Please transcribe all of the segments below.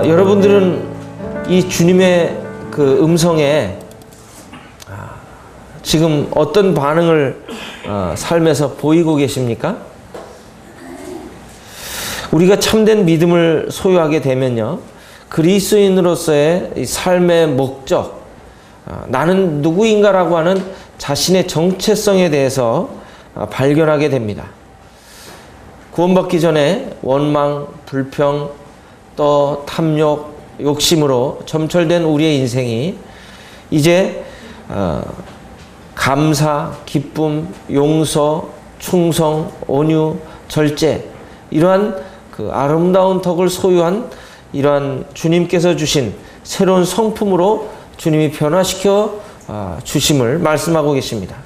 여러분들은 이 주님의 그 음성에 지금 어떤 반응을 삶에서 보이고 계십니까? 우리가 참된 믿음을 소유하게 되면요, 그리스도인으로서의 이 삶의 목적, 나는 누구인가라고 하는 자신의 정체성에 대해서 발견하게 됩니다. 구원받기 전에 원망, 불평, 또 탐욕, 욕심으로 점철된 우리의 인생이 이제 감사, 기쁨, 용서, 충성, 온유, 절제, 이러한 그 아름다운 덕을 소유한 이러한 주님께서 주신 새로운 성품으로 주님이 변화시켜 주심을 말씀하고 계십니다.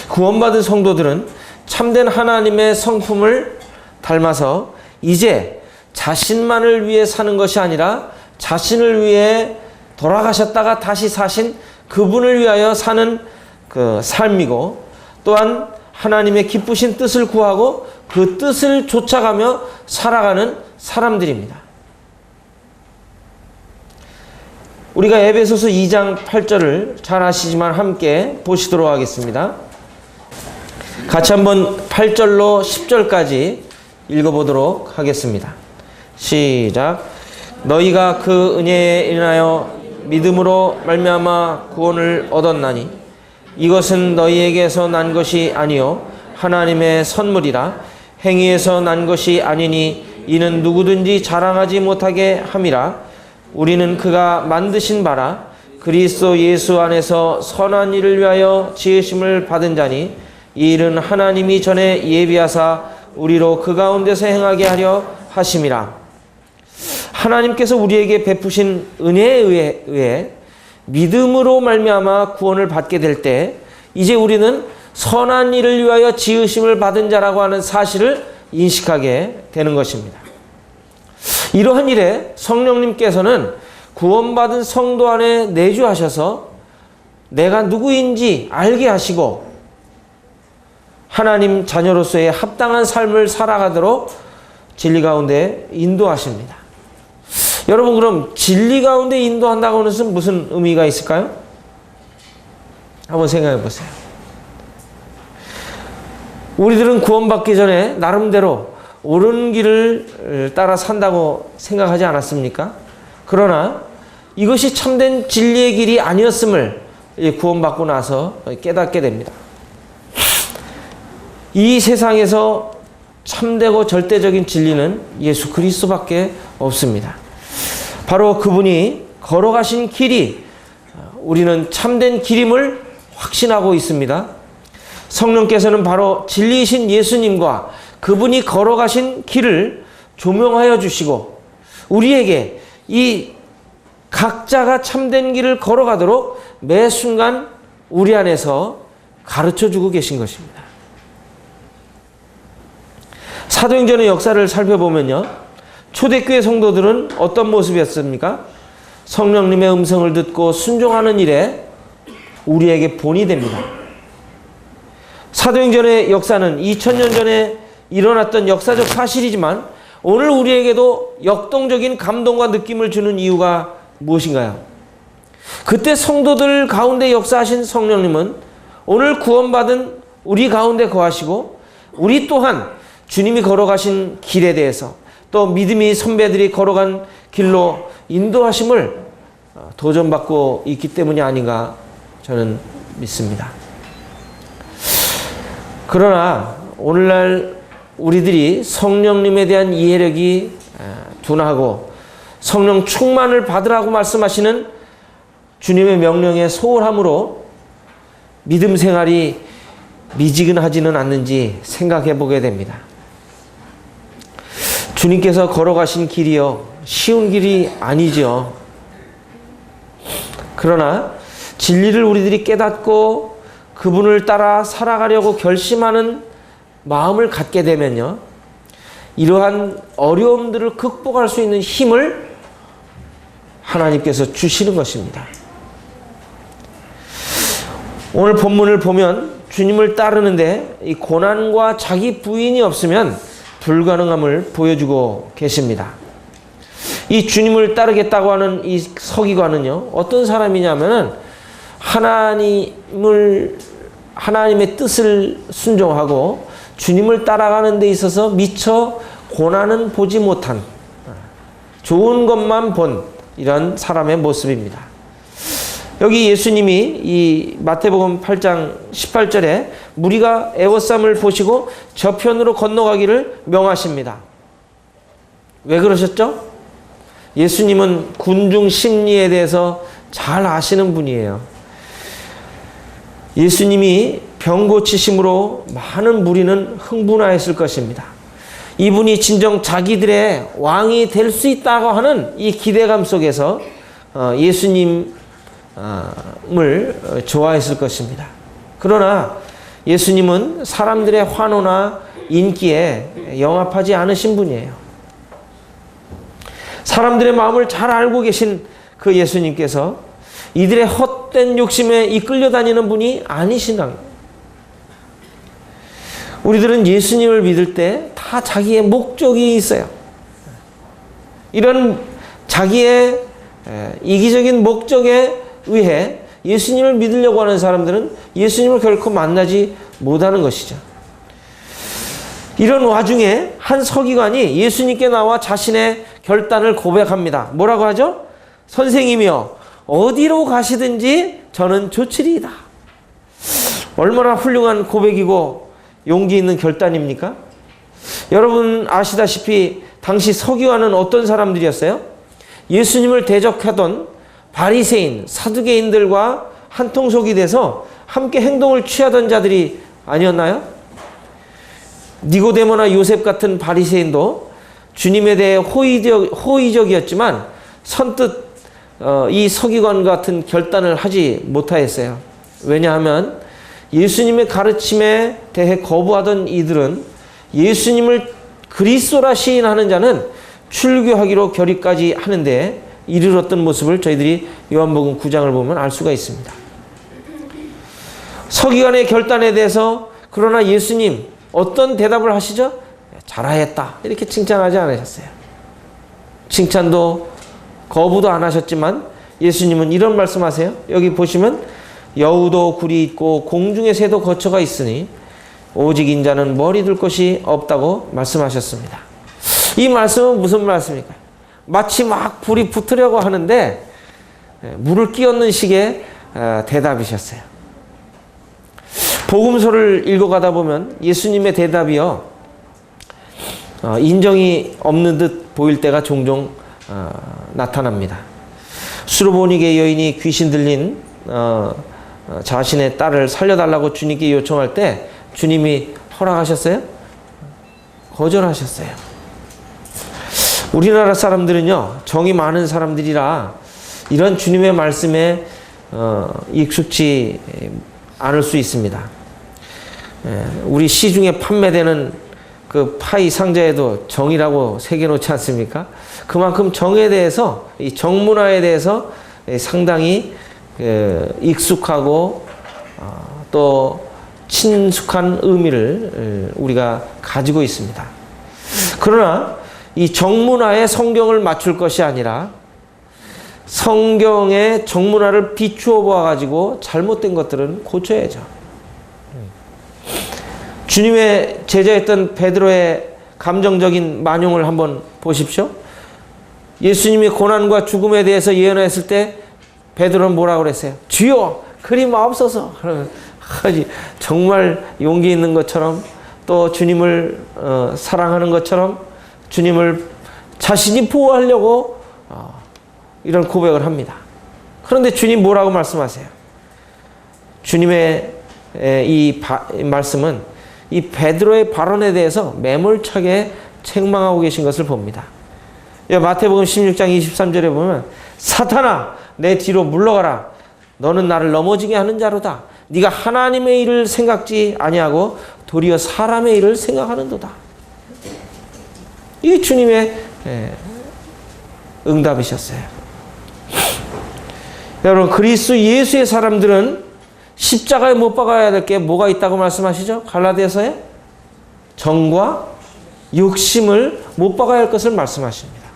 구원받은 성도들은 참된 하나님의 성품을 닮아서 이제 자신만을 위해 사는 것이 아니라 자신을 위해 돌아가셨다가 다시 사신 그분을 위하여 사는 그 삶이고, 또한 하나님의 기쁘신 뜻을 구하고 그 뜻을 쫓아가며 살아가는 사람들입니다. 우리가 에베소서 2장 8절을 잘 아시지만 함께 보시도록 하겠습니다. 같이 한번 8절로 10절까지 읽어보도록 하겠습니다. 시작. 너희가 그 은혜에 인하여 믿음으로 말미암아 구원을 얻었나니 이것은 너희에게서 난 것이 아니요 하나님의 선물이라. 행위에서 난 것이 아니니 이는 누구든지 자랑하지 못하게 함이라. 우리는 그가 만드신 바라 그리스도 예수 안에서 선한 일을 위하여 지으심을 받은 자니 이 일은 하나님이 전에 예비하사 우리로 그 가운데서 행하게 하려 하심이라. 하나님께서 우리에게 베푸신 은혜에 의해 믿음으로 말미암아 구원을 받게 될 때 이제 우리는 선한 일을 위하여 지으심을 받은 자라고 하는 사실을 인식하게 되는 것입니다. 이러한 일에 성령님께서는 구원받은 성도 안에 내주하셔서 내가 누구인지 알게 하시고 하나님 자녀로서의 합당한 삶을 살아가도록 진리 가운데 인도하십니다. 여러분, 그럼 진리 가운데 인도한다고 하는 것은 무슨 의미가 있을까요? 한번 생각해 보세요. 우리들은 구원받기 전에 나름대로 옳은 길을 따라 산다고 생각하지 않았습니까? 그러나 이것이 참된 진리의 길이 아니었음을 구원받고 나서 깨닫게 됩니다. 이 세상에서 참되고 절대적인 진리는 예수 그리스도밖에 없습니다. 바로 그분이 걸어가신 길이 우리는 참된 길임을 확신하고 있습니다. 성령께서는 바로 진리이신 예수님과 그분이 걸어가신 길을 조명하여 주시고 우리에게 이 각자가 참된 길을 걸어가도록 매 순간 우리 안에서 가르쳐주고 계신 것입니다. 사도행전의 역사를 살펴보면요, 초대교회 성도들은 어떤 모습이었습니까? 성령님의 음성을 듣고 순종하는 일에 우리에게 본이 됩니다. 사도행전의 역사는 2000년 전에 일어났던 역사적 사실이지만 오늘 우리에게도 역동적인 감동과 느낌을 주는 이유가 무엇인가요? 그때 성도들 가운데 역사하신 성령님은 오늘 구원받은 우리 가운데 거하시고 우리 또한 주님이 걸어가신 길에 대해서 또 믿음이 선배들이 걸어간 길로 인도하심을 도전받고 있기 때문이 아닌가 저는 믿습니다. 그러나 오늘날 우리들이 성령님에 대한 이해력이 둔하고 성령 충만을 받으라고 말씀하시는 주님의 명령에 소홀함으로 믿음 생활이 미지근하지는 않는지 생각해 보게 됩니다. 주님께서 걸어가신 길이요, 쉬운 길이 아니죠. 그러나 진리를 우리들이 깨닫고 그분을 따라 살아가려고 결심하는 마음을 갖게 되면요, 이러한 어려움들을 극복할 수 있는 힘을 하나님께서 주시는 것입니다. 오늘 본문을 보면 주님을 따르는데 이 고난과 자기 부인이 없으면 불가능함을 보여주고 계십니다. 이 주님을 따르겠다고 하는 이 서기관은요, 어떤 사람이냐면은 하나님의 뜻을 순종하고 주님을 따라가는 데 있어서 미처 고난은 보지 못한, 좋은 것만 본 이런 사람의 모습입니다. 여기 예수님이 이 마태복음 8장 18절에 무리가 애워쌈을 보시고 저편으로 건너가기를 명하십니다. 왜 그러셨죠? 예수님은 군중 심리에 대해서 잘 아시는 분이에요. 예수님이 병 고치심으로 많은 무리는 흥분하였을 것입니다. 이분이 진정 자기들의 왕이 될 수 있다고 하는 이 기대감 속에서 예수님을 좋아했을 것입니다. 그러나 예수님은 사람들의 환호나 인기에 영합하지 않으신 분이에요. 사람들의 마음을 잘 알고 계신 그 예수님께서 이들의 헛된 욕심에 이끌려 다니는 분이 아니시다. 우리들은 예수님을 믿을 때 다 자기의 목적이 있어요. 이런 자기의 이기적인 목적에 의해 예수님을 믿으려고 하는 사람들은 예수님을 결코 만나지 못하는 것이죠. 이런 와중에 한 서기관이 예수님께 나와 자신의 결단을 고백합니다. 뭐라고 하죠? 선생님이여, 어디로 가시든지 저는 좋으리이다. 얼마나 훌륭한 고백이고 용기 있는 결단입니까? 여러분 아시다시피 당시 서기관은 어떤 사람들이었어요? 예수님을 대적하던 바리새인, 사두개인들과 한통속이 돼서 함께 행동을 취하던 자들이 아니었나요? 니고데모나 요셉 같은 바리새인도 주님에 대해 호의적이었지만 선뜻 이 서기관 같은 결단을 하지 못하였어요. 왜냐하면 예수님의 가르침에 대해 거부하던 이들은 예수님을 그리스도라 시인하는 자는 출교하기로 결의까지 하는데 이르렀던 모습을 저희들이 요한복음 9장을 보면 알 수가 있습니다. 서기관의 결단에 대해서 그러나 예수님 어떤 대답을 하시죠? 잘하였다 이렇게 칭찬하지 않으셨어요. 칭찬도 거부도 안 하셨지만 예수님은 이런 말씀하세요. 여기 보시면 여우도 굴이 있고 공중의 새도 거처가 있으니 오직 인자는 머리 둘 곳이 없다고 말씀하셨습니다. 이 말씀은 무슨 말씀입니까? 마치 막 불이 붙으려고 하는데 물을 끼얹는 식의 대답이셨어요. 복음서를 읽어가다 보면 예수님의 대답이요, 인정이 없는 듯 보일 때가 종종 나타납니다. 수르보니게 여인이 귀신 들린 자신의 딸을 살려달라고 주님께 요청할 때 주님이 허락하셨어요? 거절하셨어요. 우리나라 사람들은요, 정이 많은 사람들이라 이런 주님의 말씀에 익숙지 않을 수 있습니다. 우리 시중에 판매되는 그 파이 상자에도 정이라고 새겨놓지 않습니까? 그만큼 정에 대해서, 이 정문화에 대해서 상당히 익숙하고 또 친숙한 의미를 우리가 가지고 있습니다. 그러나 이 정문화에 성경을 맞출 것이 아니라 성경의 정문화를 비추어 보아가지고 잘못된 것들은 고쳐야죠. 주님의 제자였던 베드로의 감정적인 만용을 한번 보십시오. 예수님이 고난과 죽음에 대해서 예언했을 때 베드로는 뭐라고 그랬어요? 주여 그리 마옵소서. 정말 용기 있는 것처럼 또 주님을 사랑하는 것처럼 주님을 자신이 보호하려고 이런 고백을 합니다. 그런데 주님 뭐라고 말씀하세요? 주님의 이 말씀은 이 베드로의 발언에 대해서 매몰차게 책망하고 계신 것을 봅니다. 마태복음 16장 23절에 보면 사탄아 내 뒤로 물러가라. 너는 나를 넘어지게 하는 자로다. 네가 하나님의 일을 생각지 아니하고 도리어 사람의 일을 생각하는도다. 이게 주님의 응답이셨어요. 여러분 그리스도 예수의 사람들은 십자가에 못 박아야 될 게 뭐가 있다고 말씀하시죠? 갈라디아서에 정과 욕심을 못 박아야 할 것을 말씀하십니다.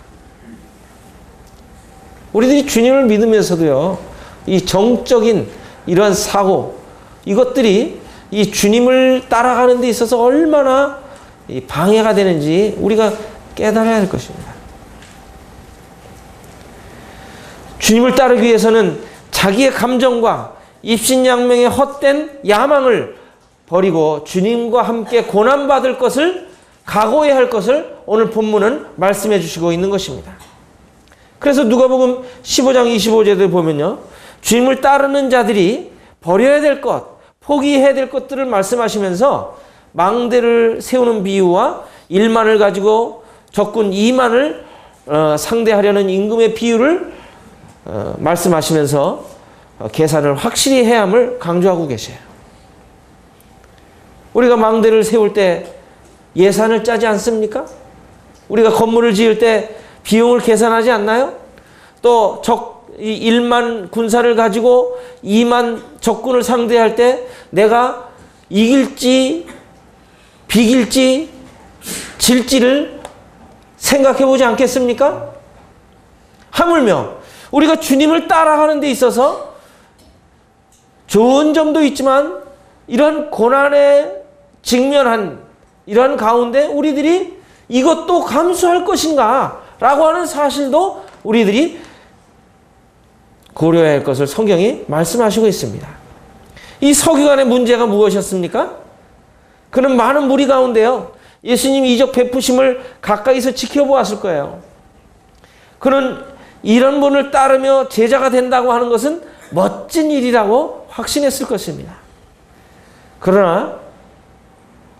우리들이 주님을 믿으면서도요, 이 정적인 이러한 사고, 이것들이 이 주님을 따라가는 데 있어서 얼마나 방해가 되는지 우리가 깨달아야 할 것입니다. 주님을 따르기 위해서는 자기의 감정과 입신양명의 헛된 야망을 버리고 주님과 함께 고난받을 것을 각오해야 할 것을 오늘 본문은 말씀해 주시고 있는 것입니다. 그래서 누가복음 15장 25절에 보면요, 주님을 따르는 자들이 버려야 될 것, 포기해야 될 것들을 말씀하시면서 망대를 세우는 비유와 1만을 가지고 적군 2만을 상대하려는 임금의 비유를 말씀하시면서 계산을 확실히 해야 함을 강조하고 계세요. 우리가 망대를 세울 때 예산을 짜지 않습니까? 우리가 건물을 지을 때 비용을 계산하지 않나요? 또 1만 군사를 가지고 2만 적군을 상대할 때 내가 이길지 비길지 질지를 생각해 보지 않겠습니까? 하물며 우리가 주님을 따라가는 데 있어서 좋은 점도 있지만 이런 고난에 직면한 이런 가운데 우리들이 이것도 감수할 것인가 라고 하는 사실도 우리들이 고려해야 할 것을 성경이 말씀하시고 있습니다. 이 서기관의 문제가 무엇이었습니까? 그는 많은 무리 가운데요, 예수님 이적 베푸심을 가까이서 지켜보았을 거예요. 그는 이런 분을 따르며 제자가 된다고 하는 것은 멋진 일이라고 확신했을 것입니다. 그러나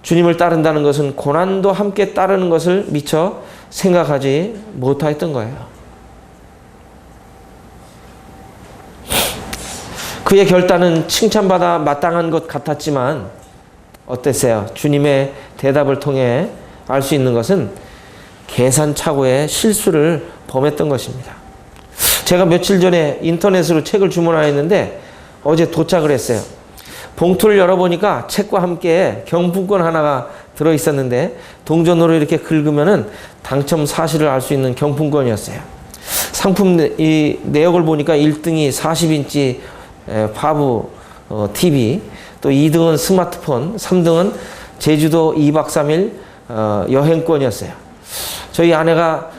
주님을 따른다는 것은 고난도 함께 따르는 것을 미처 생각하지 못했던 거예요. 그의 결단은 칭찬받아 마땅한 것 같았지만 어땠어요? 주님의 대답을 통해 알 수 있는 것은 계산착오의 실수를 범했던 것입니다. 제가 며칠 전에 인터넷으로 책을 주문하였는데 어제 도착을 했어요. 봉투를 열어보니까 책과 함께 경품권 하나가 들어있었는데 동전으로 이렇게 긁으면은 당첨 사실을 알 수 있는 경품권이었어요. 상품 이 내역을 보니까 1등이 40인치 파브 TV, 또 2등은 스마트폰, 3등은 제주도 2박 3일 여행권이었어요. 저희 아내가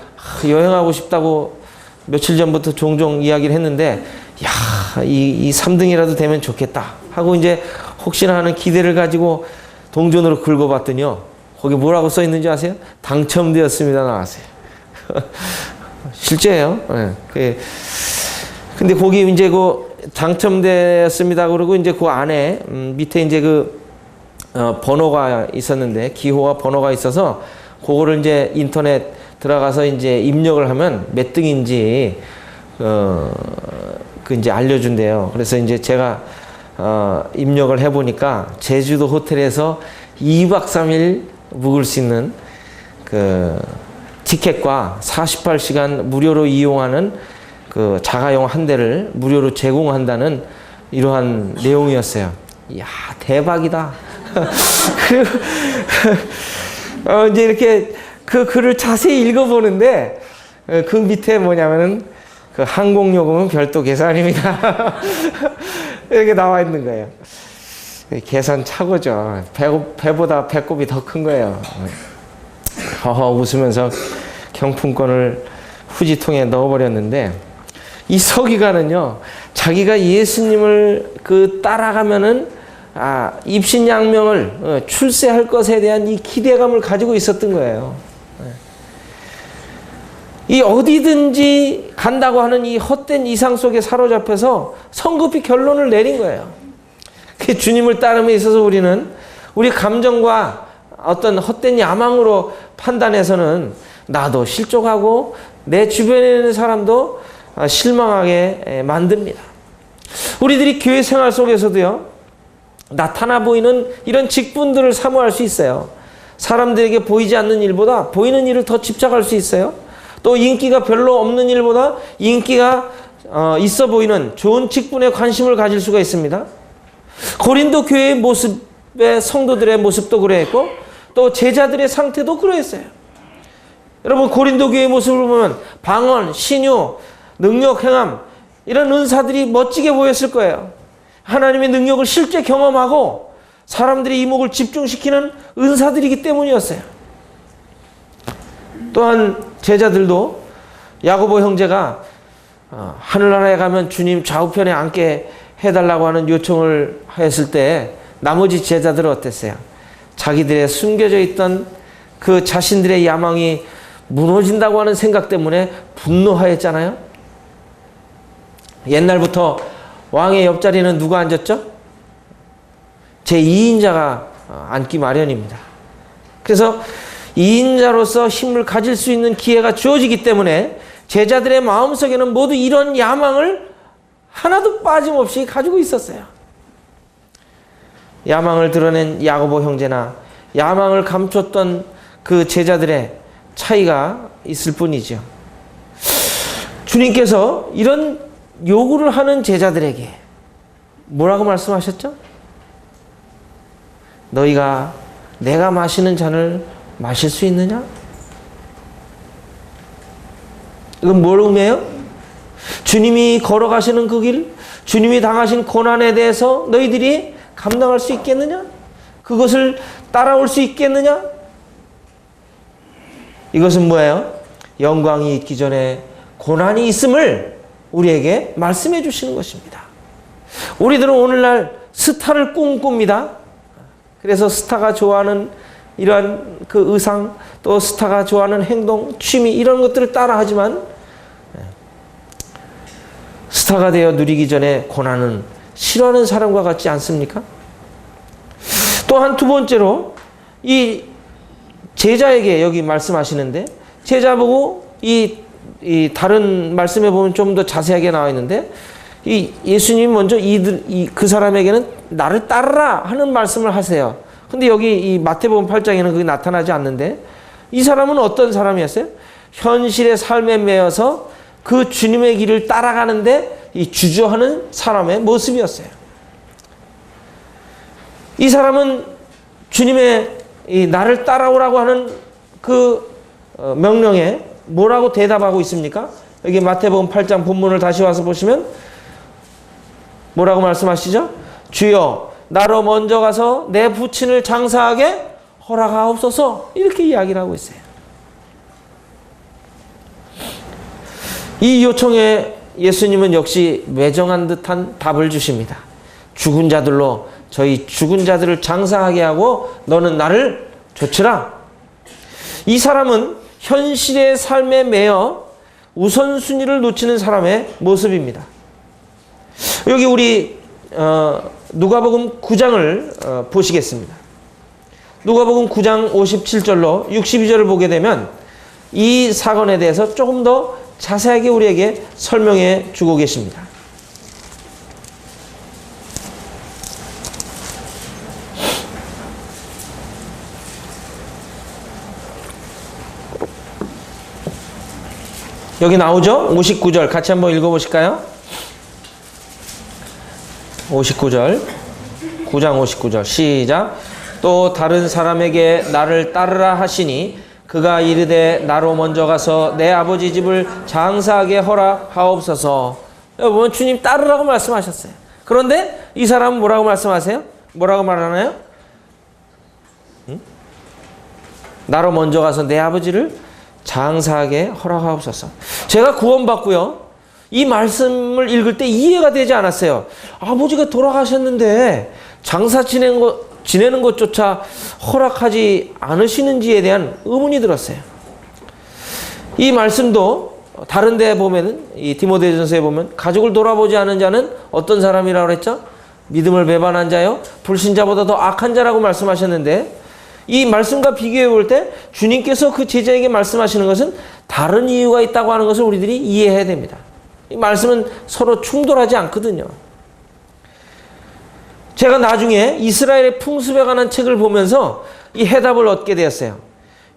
여행하고 싶다고 며칠 전부터 종종 이야기를 했는데, 야, 이 3등이라도 되면 좋겠다 하고 이제 혹시나 하는 기대를 가지고 동전으로 긁어봤더니요, 거기 뭐라고 써 있는지 아세요? 당첨되었습니다 나왔어요. 실제예요. 네. 근데 거기 이제 당첨되었습니다 그러고 이제 그 안에 밑에 이제 번호가 있었는데, 기호와 번호가 있어서 그거를 이제 인터넷 들어가서 이제 입력을 하면 몇 등인지 이제 알려준대요. 그래서 이제 제가 입력을 해보니까 제주도 호텔에서 2박 3일 묵을 수 있는 그 티켓과 48시간 무료로 이용하는 그 자가용 한 대를 무료로 제공한다는 이러한 내용이었어요. 이야, 대박이다. 그리고 이제 이렇게 그 글을 자세히 읽어보는데 그 밑에 뭐냐면은 그 항공요금은 별도 계산입니다. 이렇게 나와 있는 거예요. 계산 착오죠. 배보다 배꼽이 더 큰 거예요. 허허 웃으면서 경품권을 후지통에 넣어버렸는데, 이 서기관은요, 자기가 예수님을 따라가면은 입신양명을 출세할 것에 대한 이 기대감을 가지고 있었던 거예요. 이 어디든지 간다고 하는 이 헛된 이상 속에 사로잡혀서 성급히 결론을 내린 거예요. 그 주님을 따름에 있어서 우리는 우리 감정과 어떤 헛된 야망으로 판단해서는 나도 실족하고 내 주변에 있는 사람도 실망하게 만듭니다. 우리들이 교회 생활 속에서도요, 나타나 보이는 이런 직분들을 사모할 수 있어요. 사람들에게 보이지 않는 일보다 보이는 일을 더 집착할 수 있어요. 또 인기가 별로 없는 일보다 인기가 있어 보이는 좋은 직분에 관심을 가질 수가 있습니다. 고린도 교회의 모습의 성도들의 모습도 그랬고, 또 제자들의 상태도 그랬어요. 여러분, 고린도 교회의 모습을 보면 방언, 신유, 능력 행함, 이런 은사들이 멋지게 보였을 거예요. 하나님의 능력을 실제 경험하고 사람들의 이목을 집중시키는 은사들이기 때문이었어요. 또한 제자들도 야고보 형제가 하늘나라에 가면 주님 좌우편에 앉게 해달라고 하는 요청을 했을 때 나머지 제자들은 어땠어요? 자기들의 숨겨져 있던 그 자신들의 야망이 무너진다고 하는 생각 때문에 분노하였잖아요. 옛날부터 왕의 옆자리는 누가 앉았죠? 제2인자가 앉기 마련입니다. 그래서 2인자로서 힘을 가질 수 있는 기회가 주어지기 때문에 제자들의 마음속에는 모두 이런 야망을 하나도 빠짐없이 가지고 있었어요. 야망을 드러낸 야고보 형제나 야망을 감췄던 그 제자들의 차이가 있을 뿐이죠. 주님께서 이런 요구를 하는 제자들에게 뭐라고 말씀하셨죠? 너희가 내가 마시는 잔을 마실 수 있느냐? 이건 뭘 의미해요? 주님이 걸어가시는 그 길, 주님이 당하신 고난에 대해서 너희들이 감당할 수 있겠느냐? 그것을 따라올 수 있겠느냐? 이것은 뭐예요? 영광이 있기 전에 고난이 있음을 우리에게 말씀해 주시는 것입니다. 우리들은 오늘날 스타를 꿈꿉니다. 그래서 스타가 좋아하는 이러한 그 의상, 또 스타가 좋아하는 행동, 취미, 이런 것들을 따라하지만 스타가 되어 누리기 전에 고난은 싫어하는 사람과 같지 않습니까? 또한 두 번째로 이 제자에게 여기 말씀하시는데, 제자 보고 이 다른 말씀에 보면 좀 더 자세하게 나와 있는데, 이 예수님이 먼저 그 사람에게는 나를 따르라 하는 말씀을 하세요. 근데 여기 이 마태복음 8장에는 그게 나타나지 않는데, 이 사람은 어떤 사람이었어요? 현실의 삶에 매여서 그 주님의 길을 따라가는데 이 주저하는 사람의 모습이었어요. 이 사람은 주님의 이 나를 따라오라고 하는 그 명령에 뭐라고 대답하고 있습니까? 여기 마태복음 8장 본문을 다시 와서 보시면 뭐라고 말씀하시죠? 주여, 나로 먼저 가서 내 부친을 장사하게 허락하옵소서, 이렇게 이야기를 하고 있어요. 이 요청에 예수님은 역시 매정한 듯한 답을 주십니다. 죽은 자들로 저희 죽은 자들을 장사하게 하고 너는 나를 좇으라. 이 사람은 현실의 삶에 매여 우선순위를 놓치는 사람의 모습입니다. 여기 우리 누가복음 9장을 보시겠습니다. 누가복음 9장 57절로 62절을 보게 되면 이 사건에 대해서 조금 더 자세하게 우리에게 설명해 주고 계십니다. 여기 나오죠? 59절 같이 한번 읽어보실까요? 59절, 9장 59절 시작. 또 다른 사람에게 나를 따르라 하시니 그가 이르되 나로 먼저 가서 내 아버지 집을 장사하게 허락하옵소서. 여러분, 주님 따르라고 말씀하셨어요. 그런데 이 사람은 뭐라고 말씀하세요? 뭐라고 말하나요? 나로 먼저 가서 내 아버지를 장사하게 허락하옵소서. 제가 구원받고요, 이 말씀을 읽을 때 이해가 되지 않았어요. 아버지가 돌아가셨는데 장사 지내는 것조차 허락하지 않으시는지에 대한 의문이 들었어요. 이 말씀도 다른 데 보면은, 이 디모데전서에 보면 가족을 돌아보지 않은 자는 어떤 사람이라고 그랬죠? 믿음을 배반한 자요, 불신자보다 더 악한 자라고 말씀하셨는데, 이 말씀과 비교해 볼 때 주님께서 그 제자에게 말씀하시는 것은 다른 이유가 있다고 하는 것을 우리들이 이해해야 됩니다. 이 말씀은 서로 충돌하지 않거든요. 제가 나중에 이스라엘의 풍습에 관한 책을 보면서 이 해답을 얻게 되었어요.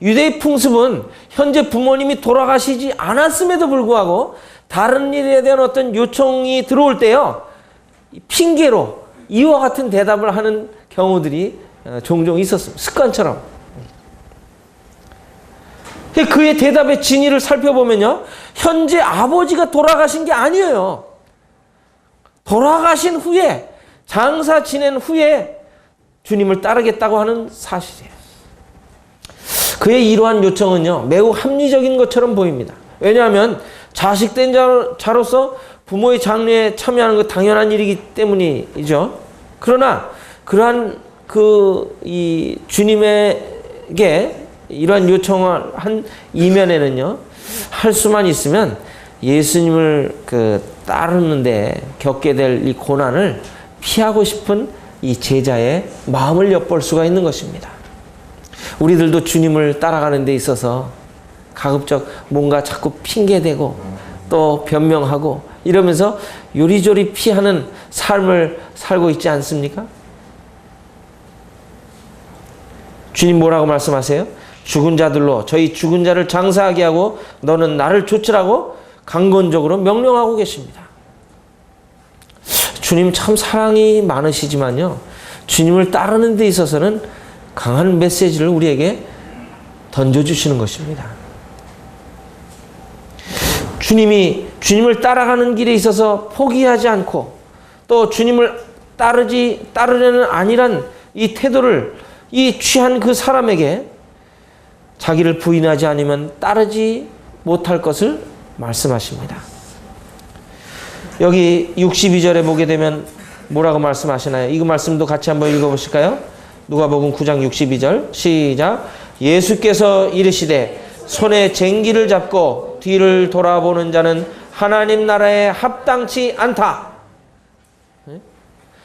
유대의 풍습은 현재 부모님이 돌아가시지 않았음에도 불구하고 다른 일에 대한 어떤 요청이 들어올 때요, 핑계로 이와 같은 대답을 하는 경우들이 종종 있었습니다. 습관처럼. 그의 대답의 진위를 살펴보면요, 현재 아버지가 돌아가신 게 아니에요. 돌아가신 후에, 장사 지낸 후에 주님을 따르겠다고 하는 사실이에요. 그의 이러한 요청은요, 매우 합리적인 것처럼 보입니다. 왜냐하면 자식된 자로서 부모의 장례에 참여하는 것 당연한 일이기 때문이죠. 그러나 그러한 이 주님에게 이러한 요청을 한 이면에는요, 할 수만 있으면 예수님을 따르는데 겪게 될 이 고난을 피하고 싶은 이 제자의 마음을 엿볼 수가 있는 것입니다. 우리들도 주님을 따라가는 데 있어서 가급적 뭔가 자꾸 핑계대고 또 변명하고 이러면서 요리조리 피하는 삶을 살고 있지 않습니까? 주님 뭐라고 말씀하세요? 죽은 자들로 저희 죽은 자를 장사하게 하고 너는 나를 좇으라고 강건적으로 명령하고 계십니다. 주님 참 사랑이 많으시지만요, 주님을 따르는 데 있어서는 강한 메시지를 우리에게 던져주시는 것입니다. 주님을 따라가는 길에 있어서 포기하지 않고 또 주님을 따르려는 아니란 이 태도를 이 취한 그 사람에게 자기를 부인하지 않으면 따르지 못할 것을 말씀하십니다. 여기 62절에 보게 되면 뭐라고 말씀하시나요? 이 말씀도 같이 한번 읽어보실까요? 누가복음 9장 62절 시작. 예수께서 이르시되 손에 쟁기를 잡고 뒤를 돌아보는 자는 하나님 나라에 합당치 않다.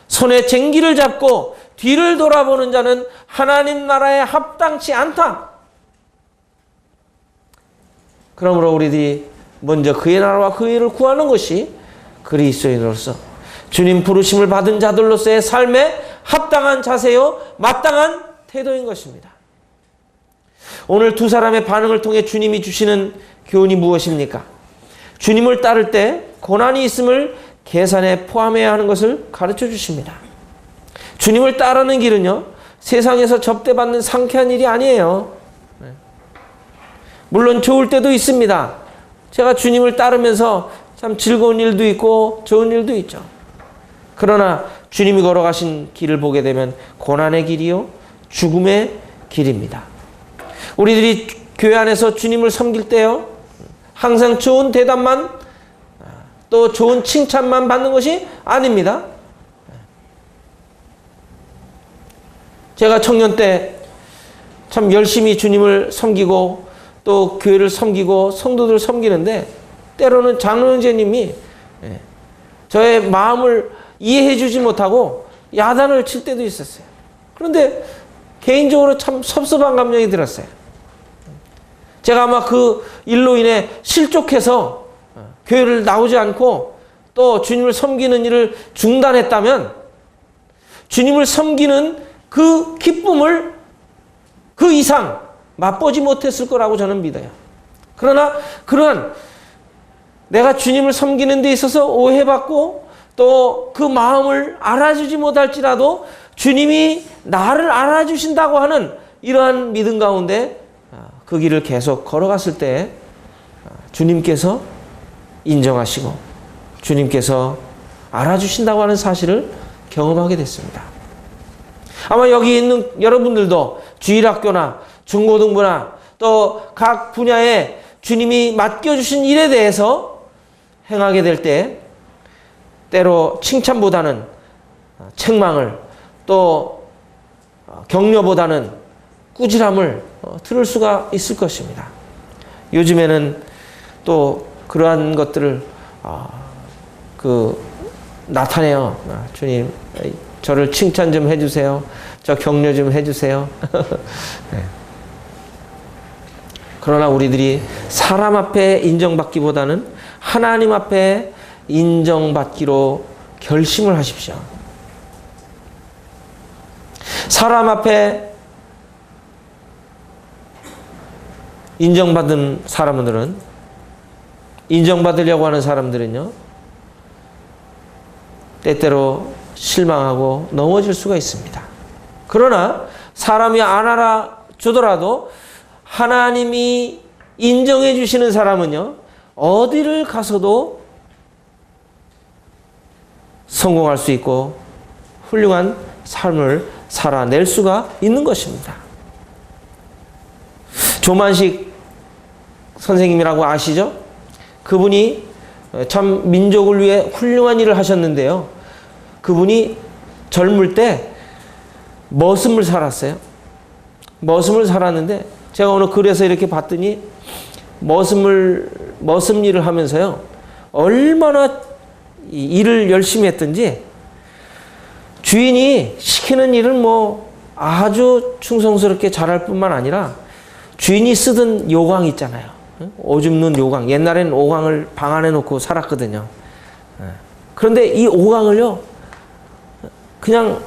손에 쟁기를 잡고 뒤를 돌아보는 자는 하나님 나라에 합당치 않다. 그러므로 우리들이 먼저 그의 나라와 그의 일을 구하는 것이 그리스도인으로서 주님 부르심을 받은 자들로서의 삶에 합당한 자세요, 마땅한 태도인 것입니다. 오늘 두 사람의 반응을 통해 주님이 주시는 교훈이 무엇입니까? 주님을 따를 때 고난이 있음을 계산에 포함해야 하는 것을 가르쳐 주십니다. 주님을 따르는 길은요, 세상에서 접대받는 상쾌한 일이 아니에요. 물론 좋을 때도 있습니다. 제가 주님을 따르면서 참 즐거운 일도 있고 좋은 일도 있죠. 그러나 주님이 걸어가신 길을 보게 되면 고난의 길이요, 죽음의 길입니다. 우리들이 교회 안에서 주님을 섬길 때요, 항상 좋은 대답만 또 좋은 칭찬만 받는 것이 아닙니다. 제가 청년 때 참 열심히 주님을 섬기고 또 교회를 섬기고 성도들을 섬기는데 때로는 장로형제님이 저의 마음을 이해해 주지 못하고 야단을 칠 때도 있었어요. 그런데 개인적으로 참 섭섭한 감정이 들었어요. 제가 아마 그 일로 인해 실족해서 교회를 나오지 않고 또 주님을 섬기는 일을 중단했다면 주님을 섬기는 그 기쁨을 그 이상 맛보지 못했을 거라고 저는 믿어요. 그러나 그러한 내가 주님을 섬기는 데 있어서 오해받고 또 그 마음을 알아주지 못할지라도 주님이 나를 알아주신다고 하는 이러한 믿음 가운데 그 길을 계속 걸어갔을 때 주님께서 인정하시고 주님께서 알아주신다고 하는 사실을 경험하게 됐습니다. 아마 여기 있는 여러분들도 주일학교나 중고등부나 또 각 분야에 주님이 맡겨주신 일에 대해서 행하게 될 때 때로 칭찬보다는 책망을 또 격려보다는 꾸지람을 들을 수가 있을 것입니다. 요즘에는 또 그러한 것들을 나타내요. 주님, 저를 칭찬 좀 해주세요. 저 격려 좀 해주세요. 네. 그러나 우리들이 사람 앞에 인정받기보다는 하나님 앞에 인정받기로 결심을 하십시오. 사람 앞에 인정받은 사람들은, 인정받으려고 하는 사람들은요, 때때로 실망하고 넘어질 수가 있습니다. 그러나 사람이 안 알아주더라도 하나님이 인정해 주시는 사람은요, 어디를 가서도 성공할 수 있고 훌륭한 삶을 살아낼 수가 있는 것입니다. 조만식 선생님이라고 아시죠? 그분이 참 민족을 위해 훌륭한 일을 하셨는데요. 그분이 젊을 때 머슴을 살았어요. 머슴을 살았는데 제가 오늘 글에서 이렇게 봤더니 머슴 일을 하면서요. 얼마나 일을 열심히 했든지 주인이 시키는 일을 뭐 아주 충성스럽게 잘할 뿐만 아니라 주인이 쓰던 요강 있잖아요. 오줌 누는 요강. 옛날에는 오강을 방 안에 놓고 살았거든요. 그런데 이 오강을요. 그냥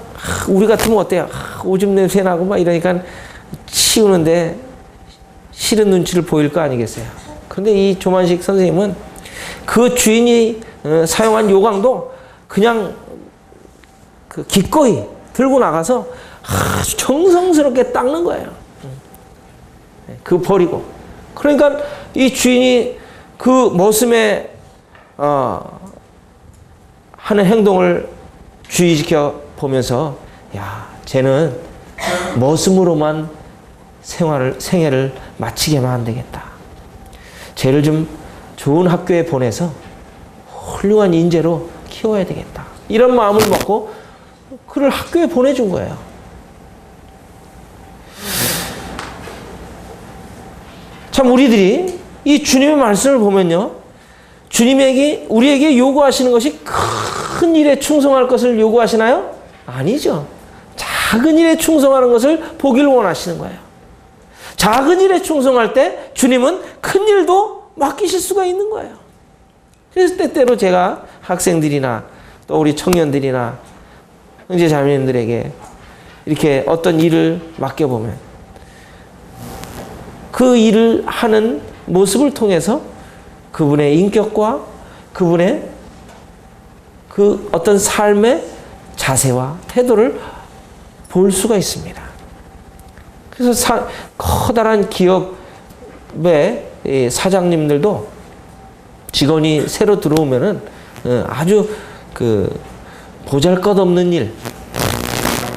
우리 같으면 어때요? 오줌 냄새 나고 막 이러니까 치우는데 싫은 눈치를 보일 거 아니겠어요? 그런데 이 조만식 선생님은 그 주인이 사용한 요강도 그냥 그 기꺼이 들고 나가서 아주 정성스럽게 닦는 거예요. 그 버리고. 그러니까 이 주인이 그 머슴의 하는 행동을 주의지켜 보면서 야, 쟤는 머슴으로만 생애를 마치게만 안 되겠다. 쟤를 좀 좋은 학교에 보내서 훌륭한 인재로 키워야 되겠다. 이런 마음을 먹고 그를 학교에 보내준 거예요. 참 우리들이 이 주님의 말씀을 보면요. 주님에게 우리에게 요구하시는 것이 큰 일에 충성할 것을 요구하시나요? 아니죠. 작은 일에 충성하는 것을 보기를 원하시는 거예요. 작은 일에 충성할 때 주님은 큰 일도 맡기실 수가 있는 거예요. 그래서 때때로 제가 학생들이나 또 우리 청년들이나 형제 자매님들에게 이렇게 어떤 일을 맡겨보면 그 일을 하는 모습을 통해서 그분의 인격과 그분의 그 어떤 삶의 자세와 태도를 볼 수가 있습니다. 그래서 커다란 기업의 사장님들도 직원이 새로 들어오면은 아주 그 보잘것없는 일,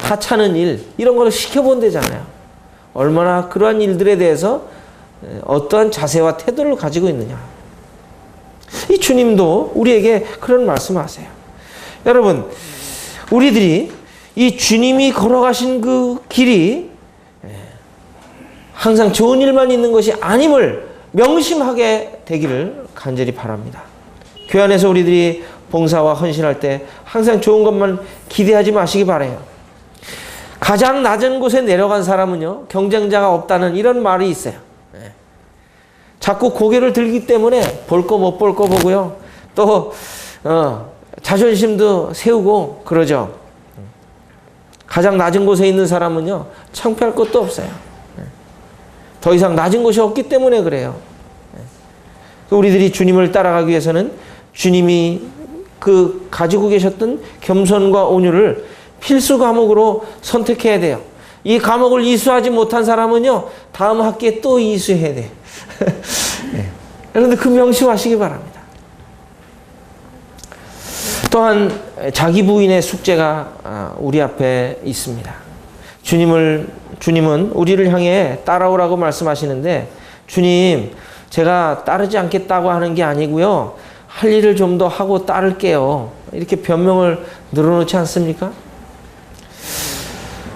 하찮은 일 이런 거를 시켜본대잖아요. 얼마나 그러한 일들에 대해서 어떠한 자세와 태도를 가지고 있느냐. 이 주님도 우리에게 그런 말씀하세요. 여러분, 우리들이 이 주님이 걸어가신 그 길이 항상 좋은 일만 있는 것이 아님을 명심하게 되기를 간절히 바랍니다. 교회 안에서 우리들이 봉사와 헌신할 때 항상 좋은 것만 기대하지 마시기 바라요. 가장 낮은 곳에 내려간 사람은요, 경쟁자가 없다는 이런 말이 있어요. 자꾸 고개를 들기 때문에 볼 거 못 볼 거 보고요. 또 자존심도 세우고 그러죠. 가장 낮은 곳에 있는 사람은요, 창피할 것도 없어요. 더 이상 낮은 곳이 없기 때문에 그래요. 우리들이 주님을 따라가기 위해서는 주님이 그 가지고 계셨던 겸손과 온유를 필수 과목으로 선택해야 돼요. 이 과목을 이수하지 못한 사람은요, 다음 학기에 또 이수해야 돼요. 여러분들 그 명심하시기 바랍니다. 또한 자기 부인의 숙제가 우리 앞에 있습니다. 주님은 우리를 향해 따라오라고 말씀하시는데, 주님, 제가 따르지 않겠다고 하는 게 아니고요, 할 일을 좀 더 하고 따를게요. 이렇게 변명을 늘어놓지 않습니까?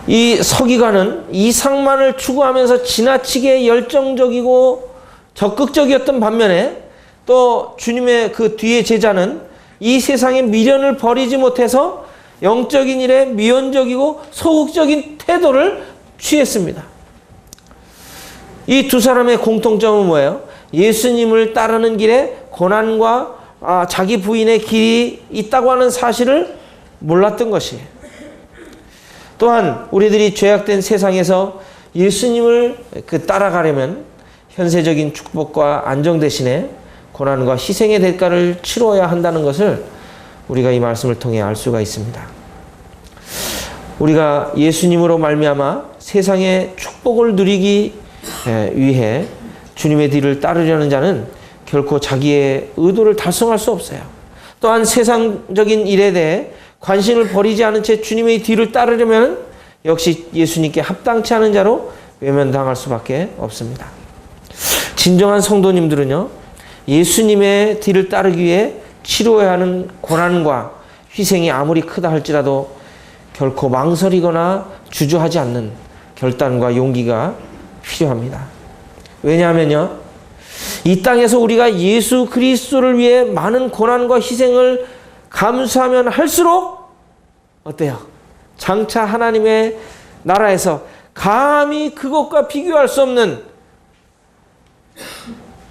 이 서기관은 이상만을 추구하면서 지나치게 열정적이고 적극적이었던 반면에 또 주님의 그 뒤에 제자는 이 세상의 미련을 버리지 못해서 영적인 일에 미온적이고 소극적인 태도를 취했습니다. 이 두 사람의 공통점은 뭐예요? 예수님을 따르는 길에 고난과 자기 부인의 길이 있다고 하는 사실을 몰랐던 것이에요. 또한 우리들이 죄악된 세상에서 예수님을 따라가려면 현세적인 축복과 안정 대신에 고난과 희생의 대가를 치러야 한다는 것을 우리가 이 말씀을 통해 알 수가 있습니다. 우리가 예수님으로 말미암아 세상의 축복을 누리기 위해 주님의 뒤를 따르려는 자는 결코 자기의 의도를 달성할 수 없어요. 또한 세상적인 일에 대해 관심을 버리지 않은 채 주님의 뒤를 따르려면 역시 예수님께 합당치 않은 자로 외면당할 수밖에 없습니다. 진정한 성도님들은요, 예수님의 뒤를 따르기 위해 치료해야 하는 고난과 희생이 아무리 크다 할지라도 결코 망설이거나 주저하지 않는 결단과 용기가 필요합니다. 왜냐하면요, 이 땅에서 우리가 예수 그리스도를 위해 많은 고난과 희생을 감수하면 할수록 어때요? 장차 하나님의 나라에서 감히 그것과 비교할 수 없는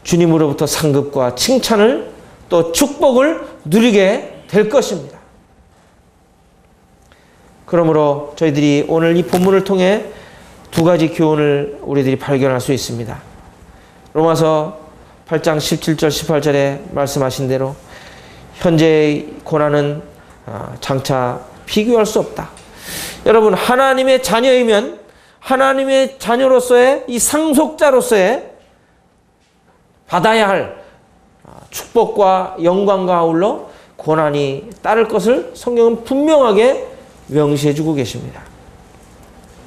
주님으로부터 상급과 칭찬을 또 축복을 누리게 될 것입니다. 그러므로 저희들이 오늘 이 본문을 통해 두 가지 교훈을 우리들이 발견할 수 있습니다. 로마서 8장 17절 18절에 말씀하신 대로 현재의 고난은 장차 비교할 수 없다. 여러분, 하나님의 자녀이면 하나님의 자녀로서의 이 상속자로서의 받아야 할 축복과 영광과 아울러 고난이 따를 것을 성경은 분명하게 명시해 주고 계십니다.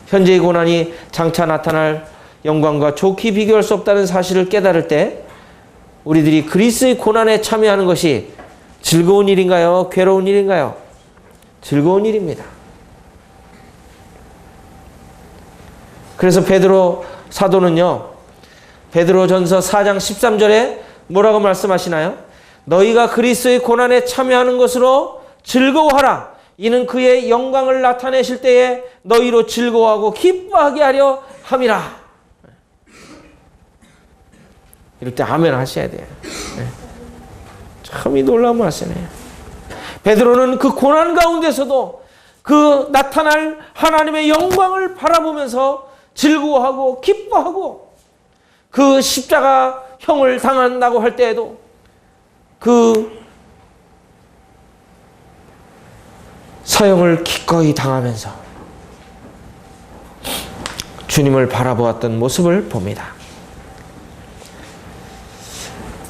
현재의 고난이 장차 나타날 영광과 좋게 비교할 수 없다는 사실을 깨달을 때 우리들이 그리스도의 고난에 참여하는 것이 즐거운 일인가요? 괴로운 일인가요? 즐거운 일입니다. 그래서 베드로 사도는요, 베드로전서 4장 13절에 뭐라고 말씀하시나요? 너희가 그리스도의 고난에 참여하는 것으로 즐거워하라. 이는 그의 영광을 나타내실 때에 너희로 즐거워하고 기뻐하게 하려 함이라. 이럴 때 아멘 하셔야 돼요. 참 이 놀라운 말씀이에요. 베드로는 그 고난 가운데서도 그 나타날 하나님의 영광을 바라보면서 즐거워하고 기뻐하고, 그 십자가형을 당한다고 할 때에도 그 사형을 기꺼이 당하면서 주님을 바라보았던 모습을 봅니다.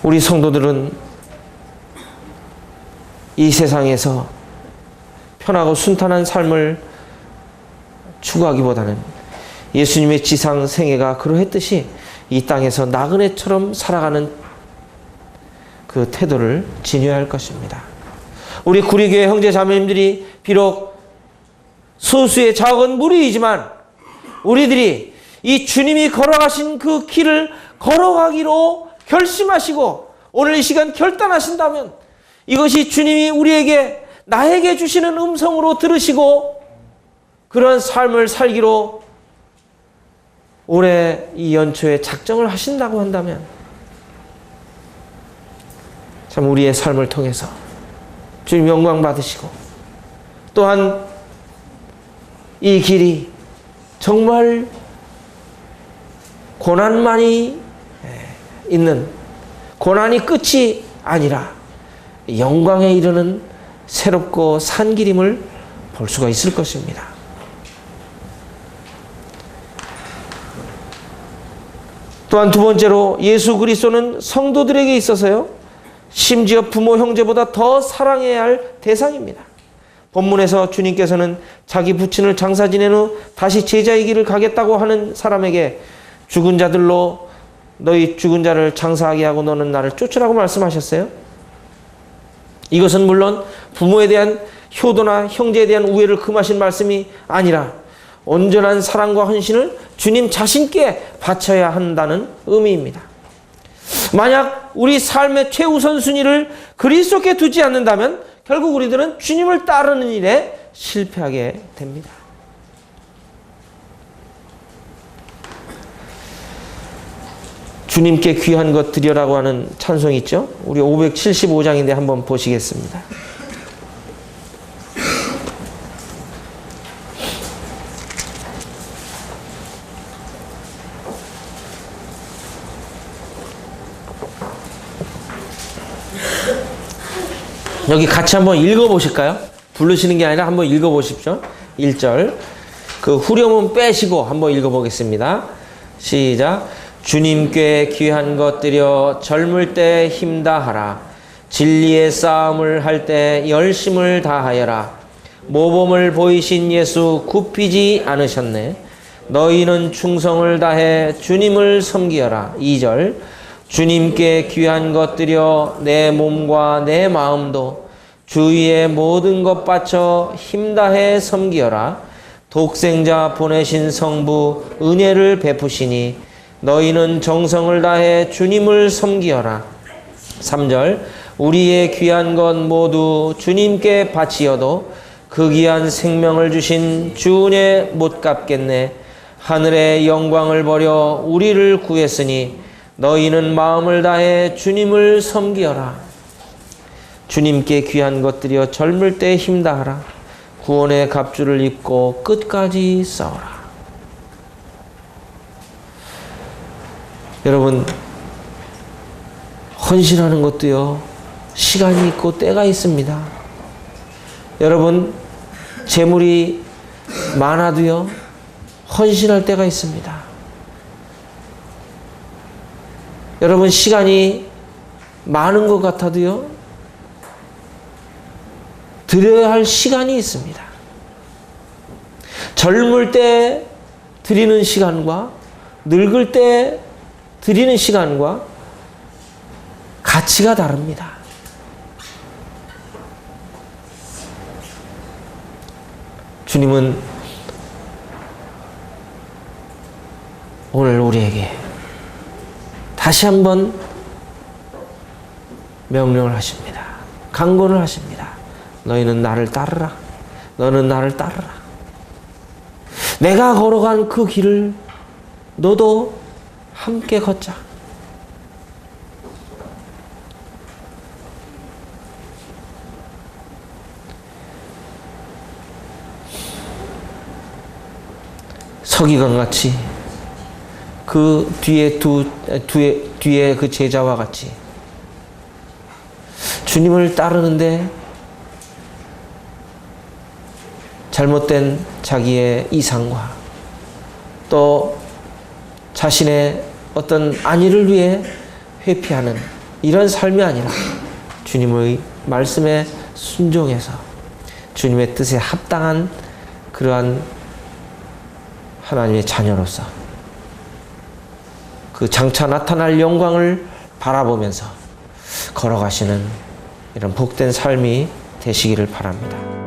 우리 성도들은 이 세상에서 편하고 순탄한 삶을 추구하기보다는 예수님의 지상 생애가 그러했듯이 이 땅에서 나그네처럼 살아가는 그 태도를 지녀야 할 것입니다. 우리 구리교회 형제 자매님들이 비록 소수의 작은 무리이지만 우리들이 이 주님이 걸어가신 그 길을 걸어가기로 결심하시고 오늘 이 시간 결단하신다면 이것이 주님이 우리에게 나에게 주시는 음성으로 들으시고 그런 삶을 살기로 올해 이 연초에 작정을 하신다고 한다면 참 우리의 삶을 통해서 주님 영광 받으시고 또한 이 길이 정말 고난만이 있는, 고난이 끝이 아니라 영광에 이르는 새롭고 산 길임을 볼 수가 있을 것입니다. 또한 두 번째로 예수 그리스도는 성도들에게 있어서요, 심지어 부모 형제보다 더 사랑해야 할 대상입니다. 본문에서 주님께서는 자기 부친을 장사 지낸 후 다시 제자의 길을 가겠다고 하는 사람에게 죽은 자들로 너희 죽은 자를 장사하게 하고 너는 나를 쫓으라고 말씀하셨어요. 이것은 물론 부모에 대한 효도나 형제에 대한 우애를 금하신 말씀이 아니라 온전한 사랑과 헌신을 주님 자신께 바쳐야 한다는 의미입니다. 만약 우리 삶의 최우선 순위를 그리스도께 두지 않는다면 결국 우리들은 주님을 따르는 일에 실패하게 됩니다. 주님께 귀한 것 드려라고 하는 찬송이 있죠. 우리 575장인데 한번 보시겠습니다. 여기 같이 한번 읽어보실까요? 부르시는 게 아니라 한번 읽어보십시오. 1절. 그 후렴은 빼시고 한번 읽어보겠습니다. 시작. 주님께 귀한 것 드려 젊을 때 힘다하라. 진리의 싸움을 할 때 열심을 다하여라. 모범을 보이신 예수 굽히지 않으셨네. 너희는 충성을 다해 주님을 섬기어라. 2절 주님께 귀한 것 드려 내 몸과 내 마음도 주위의 모든 것 바쳐 힘다해 섬기어라. 독생자 보내신 성부 은혜를 베푸시니 너희는 정성을 다해 주님을 섬기어라. 3절 우리의 귀한 것 모두 주님께 바치어도 그 귀한 생명을 주신 주 은혜 못 갚겠네. 하늘의 영광을 버려 우리를 구했으니 너희는 마음을 다해 주님을 섬기어라. 주님께 귀한 것들이여 젊을 때 힘다하라. 구원의 갑주를 입고 끝까지 싸워라. 여러분, 헌신하는 것도요, 시간이 있고 때가 있습니다. 여러분, 재물이 많아도요, 헌신할 때가 있습니다. 여러분, 시간이 많은 것 같아도요, 드려야 할 시간이 있습니다. 젊을 때 드리는 시간과 늙을 때 드리는 시간과 가치가 다릅니다. 주님은 오늘 우리에게 다시 한번 명령을 하십니다. 강권을 하십니다. 너희는 나를 따르라. 너는 나를 따르라. 내가 걸어간 그 길을 너도 함께 걷자. 서기관 같이 그 뒤에 그 제자와 같이 주님을 따르는데 잘못된 자기의 이상과 또 자신의 어떤 안위를 위해 회피하는 이런 삶이 아니라 주님의 말씀에 순종해서 주님의 뜻에 합당한 그러한 하나님의 자녀로서 그 장차 나타날 영광을 바라보면서 걸어가시는 이런 복된 삶이 되시기를 바랍니다.